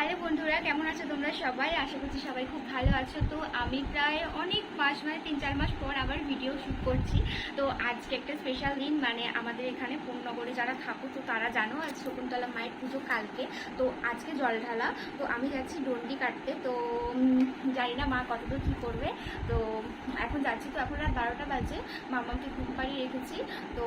Hello বন্ধুরা, কেমন আছো তোমরা সবাই? আশা করছি সবাই খুব ভালো আছো। তো আমি প্রায় অনেক মাস মানে 3-4 মাস পর আবার ভিডিও শ্যুট করছি। তো আজকে একটা স্পেশাল দিন, মানে আমাদের এখানে পূর্ণনগরে যারা থাকো তো তারা জানো আজ শকুন্তলা মায়ের পুজো কালকে। তো আজকে জল ঢালা, তো আমি যাচ্ছি ডন্ডি কাটতে। তো জানি না মা কতদূর কী করবে। তো এখন যাচ্ছি, তো এখন রাত 12টা বাজে। মামাকে ঘুম পাড়িয়ে রেখেছি। তো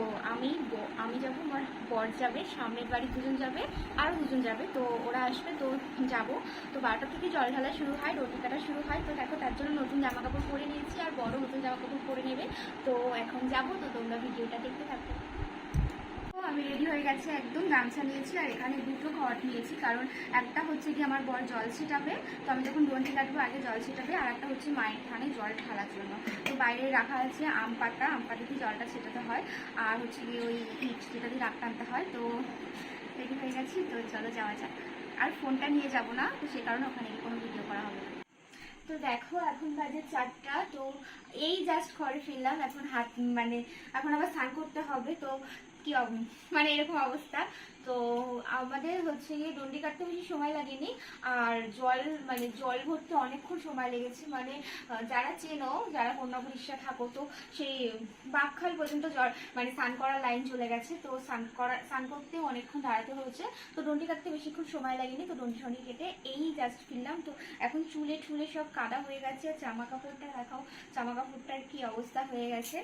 আমি যাবো, আমার বর যাবে, সামনের বাড়ি দুজন যাবে, আরও দুজন যাবে। তো ওরা আসবে, তো যাব। তো 12টা থেকে জল ঢালা শুরু হয়, রুটি কাটা শুরু হয়। তো দেখো তার জন্য নতুন জামা কাপড় পরে নিয়েছি, আর বড় নতুন জামা কাপড় পরে নেবে। তো এখন যাব, তো তোমরা ভিডিওটা দেখতে থাকো। আমি রেডি হয়ে গেছি, একদম গামছা নিয়েছি, আর এখানে দুটো ঘট নিয়েছি, কারণ একটা হচ্ছে কি আমার বর জল ছিটাবে। তো আমি যখন ডন্ডি কাটবো আগে জল ছিটাবে, আর একটা হচ্ছে মায়ের থানে জল ঢালার জন্য। তো বাইরে রাখা আছে আম পাতা দিয়ে জলটা ছিটাতে হয়, আর হচ্ছে কি ওই ইট যেটা দিয়ে রাখ টানতে হয়। তো রেডি হয়ে গেছি, তো চলো যাওয়া যাক। আর ফোনটা নিয়ে যাব না, তো সে কারণে ওখানে কোনো ভিডিও করা হবে না। তো দেখো এখন বাজে 4টা। তো এই জাস্ট ঘরে ফিরলাম, এখন মানে এখন আবার স্নান করতে হবে। তো কি মানে এরকম অবস্থা। তো আমাদের হচ্ছে গিয়ে ডন্ডি কাটতে বেশি সময় লাগেনি, আর জল ভরতে অনেকক্ষণ সময় লেগেছে। মানে যারা চেনো, যারা পূর্ণভরিষ্যা থাকো, তো সেই বাকখাল পর্যন্ত মানে স্নান করার লাইন চলে গেছে। তো স্নান করতে অনেকক্ষণ দাঁড়াতে হয়েছে। তো ডন্ডি কাটতে বেশিক্ষণ সময় লাগেনি। তো ডন্ডি কেটে এই জাস্ট ফিরলাম। তো এখন চুলে সব কাদা হয়ে গেছে। জামা কাপড়টা দেখাও, জামা কাপড়টার কি অবস্থা হয়ে গেছে।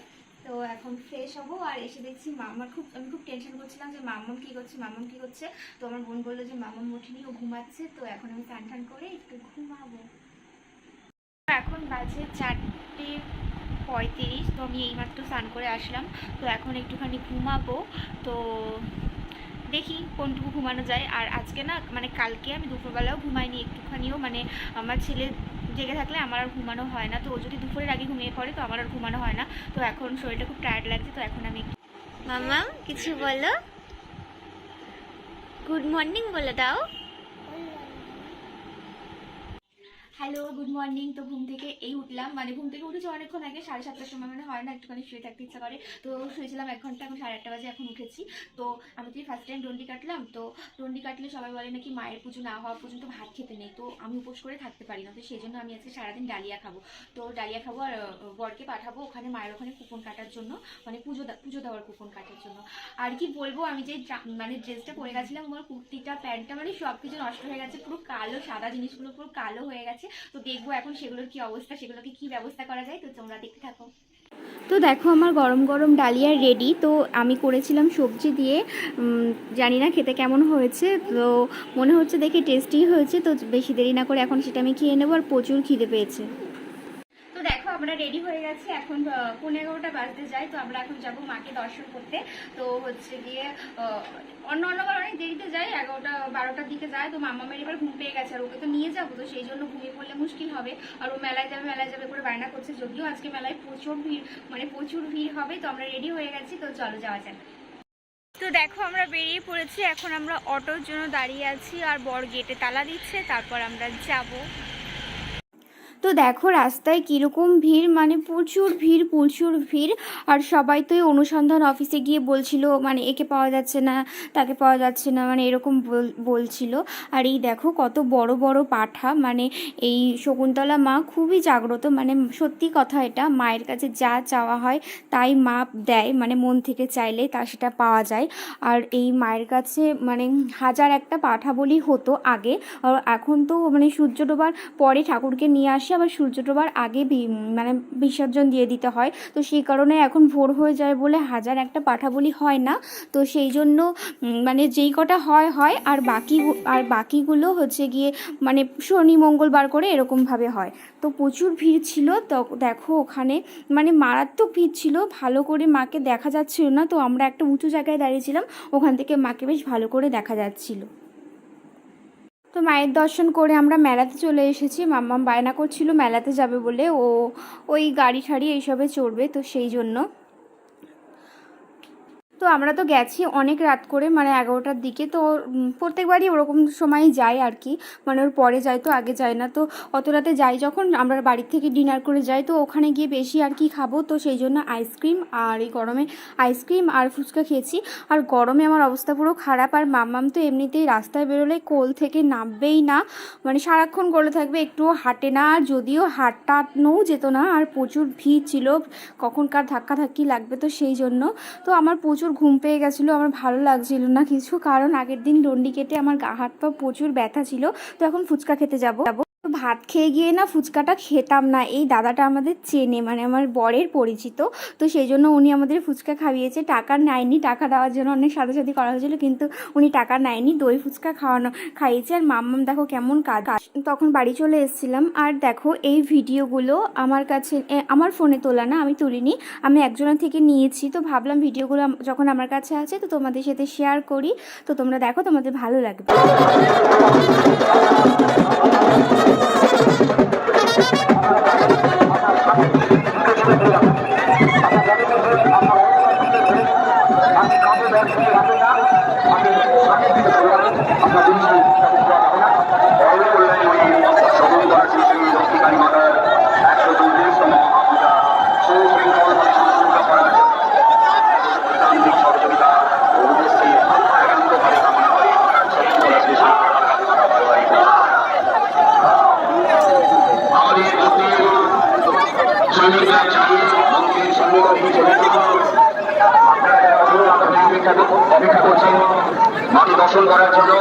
তো এখন ফ্রেশ হবো, আর এসে দেখছি আমি খুব টেনশন করছিলাম যে মাম্মাম কি করছে। তো আমার বোন বললো যে মাম্মাম ওঠেনি, ও ঘুমাচ্ছে। তো এখন আমি স্নান করে একটু ঘুমাবো। এখন বাজে 4:35। তো আমি এইমাত্র স্নান করে আসলাম। তো এখন একটুখানি ঘুমাবো। তো দেখি কোনটুকু ঘুমানো যায়। আর আজকে না, মানে কালকে আমি দুপুরবেলাও ঘুমাইনি একটুখানিও। মানে আমার ছেলে জেগে থাকলে আমার আর ঘুমানো হয় না। তো ও যদি দুপুরের আগে ঘুমিয়ে পড়ে তো আমার আর ঘুমানো হয় না। তো এখন শরীরটা খুব টায়ার্ড লাগছে। তো এখন আমি মামা কিছু বলো, গুড মর্নিং বলে দাও। Hello, good morning. তো ঘুম থেকে এই উঠলাম, মানে ঘুম থেকে উঠেছি অনেকক্ষণ আগে, 7:30টার সময়। মানে হয় না একটুখানি শুয়ে থাকতে ইচ্ছা করে। তো শুয়েছিলাম 1 ঘন্টা, এখন 8:30 বাজে, এখন উঠেছি। তো আমি তো ফার্স্ট টাইম ডন্ডি কাটলাম। তো ডন্ডি কাটলে সবাই বলে নাকি মায়ের পুজো না হওয়া পর্যন্ত ভাত খেতে নেই। তো আমি উপোস করে থাকতে পারি না। তো সেই জন্য আমি আজকে সারাদিন ডালিয়া খাবো। তো ডালিয়া খাবো, আর বরকে পাঠাবো ওখানে মায়ের ওখানে কুপন কাটার জন্য, মানে পুজো দেওয়ার কুপন কাটার জন্য। আর কি বলবো, আমি যে মানে ড্রেসটা পরে গেছিলাম, আমার কুর্তিটা প্যান্টটা মানে সব কিছু নষ্ট হয়ে গেছে, পুরো কালো, সাদা জিনিসগুলো পুরো কালো হয়ে গেছে। তো দেখবো এখন সেগুলোর কি অবস্থা, সেগুলোকে কি ব্যবস্থা করা যায়। তো তোমরা দেখতে থাকো। তো দেখো আমার গরম গরম ডালিয়া রেডি। তো আমি করেছিলাম সবজি দিয়ে, জানি না খেতে কেমন হয়েছে। তো মনে হচ্ছে দেখে টেস্টি হয়েছে। তো বেশি দেরি না করে এখন সেটা আমি খেয়ে নেবো, আর প্রচুর খিদে পেয়েছে। তো দেখো আমরা রেডি হয়ে গেছি, এখন 11:15 বাজতে যায়। তো আমরা এখন যাব মাকে দর্শন করতে। তো হচ্ছে গিয়ে অন্যবার অনেক দেরিতে যাই, 11টা-12টার দিকে যায়। তো মামামের এবার ঘুম পেয়ে গেছে, আর ওকে তো নিয়ে যাবো, তো সেই জন্য ঘুমিয়ে পড়লে মুশকিল হবে। আর ও মেলায় যাবে করে বায়না করছে, যদিও আজকে মেলায় প্রচুর ভিড়, মানে প্রচুর ভিড় হবে। তো আমরা রেডি হয়ে গেছি, তো চলো যাওয়া যাক। তো দেখো আমরা বেরিয়ে পড়েছি, এখন আমরা অটোর জন্য দাঁড়িয়ে আছি, আর বর গেটে তালা দিচ্ছে, তারপর আমরা যাব। তো দেখো রাস্তায় কীরকম ভিড়, মানে প্রচুর ভিড়। আর সবাই তো এই অনুসন্ধান অফিসে গিয়ে বলছিল, মানে একে পাওয়া যাচ্ছে না, তাকে পাওয়া যাচ্ছে না, মানে এরকম বলছিল। আর এই দেখো কত বড় বড় পাঠা, মানে এই শকুন্তলা মা খুবই জাগ্রত, মানে সত্যি কথা, এটা মায়ের কাছে যা চাওয়া হয় তাই মা দেয়, মানে মন থেকে চাইলে তা সেটা পাওয়া যায়। আর এই মায়ের কাছে মানে 1001টা পাঠা বলি হতো আগে, আর এখন তো মানে সূর্য ডোবার পরে ঠাকুরকে নিয়ে আসে, আবার সূর্য ডোবার আগে মানে বিসর্জন দিয়ে দিতে হয়। তো সেই কারণে এখন ভোর হয়ে যায় বলে 1001টা পাঠা বলি হয় না। তো সেই জন্য মানে যেই কটা হয়, আর বাকিগুলো হচ্ছে গিয়ে মানে শনি মঙ্গলবার করে এরকমভাবে হয়। তো প্রচুর ভিড় ছিল। তো দেখো ওখানে মানে মারাত্মক ভিড় ছিল, ভালো করে মাকে দেখা যাচ্ছিল না। তো আমরা একটা উঁচু জায়গায় দাঁড়িয়েছিলাম, ওখান থেকে মাকে বেশ ভালো করে দেখা যাচ্ছিল। তো মায়ের দর্শন করে আমরা মেলাতে চলে এসেছি। মাম্মাম বায়না করছিল মেলাতে যাবে বলে, ওই গাড়ি ঠাড়ি এইসবে চড়বে, তো সেই জন্য। তো আমরা তো গেছি অনেক রাত করে, মানে 11টার দিকে। তো প্রত্যেকবারই ওরকম সময় যাই আর কি, মানে ওর পরে যাই, তো আগে যাই না। তো অত রাতে যাই যখন, আমরা বাড়ির থেকে ডিনার করে যাই, তো ওখানে গিয়ে বেশি আর কি খাবো, তো সেই জন্য আইসক্রিম, আর এই গরমে আইসক্রিম আর ফুচকা খেয়েছি। আর গরমে আমার অবস্থা পুরো খারাপ। আর মাম্মাম তো এমনিতেই রাস্তায় বেরোলে কোল থেকে নামবেই না, মানে সারাক্ষণ কোলে থাকবে, একটুও হাঁটে না। আর যদিও হাঁটানোও যেত না, আর প্রচুর ভিড় ছিল, কখনকার ধাক্কাধাক্কি লাগবে, তো সেই জন্য। তো আমার প্রচুর ঘুম পেয়ে গেছিলো, আমার ভালো লাগছিল না কিছু, কারণ আগের দিন ডন্ডি কেটে আমার গা হাত পা প্রচুর ব্যথা ছিল। তো এখন ফুচকা খেতে যাবো। তো ভাত খেয়ে গিয়ে না ফুচকাটা খেতাম না। এই দাদাটা আমাদের চেনে, মানে আমার বরের পরিচিত, তো সেই জন্য উনি আমাদের ফুচকা খাইয়েছে। টাকা নেয়নি, টাকা দেওয়ার জন্য অনেক সাথে করা হয়েছিল, কিন্তু উনি টাকা নেয়নি, দই ফুচকা খাইয়েছে। আর মাম্মাম দেখো কেমন কাজ। তখন বাড়ি চলে এসেছিলাম। আর দেখো এই ভিডিওগুলো আমার কাছে, আমার ফোনে তোলা না, আমি তুলিনি, আমি একজনের থেকে নিয়েছি। তো ভাবলাম ভিডিওগুলো যখন আমার কাছে আছে তো তোমাদের সাথে শেয়ার করি। তো তোমরা দেখো, তোমাদের ভালো লাগবে। অপেক্ষা করছেন মাটি দর্শন করার জন্য।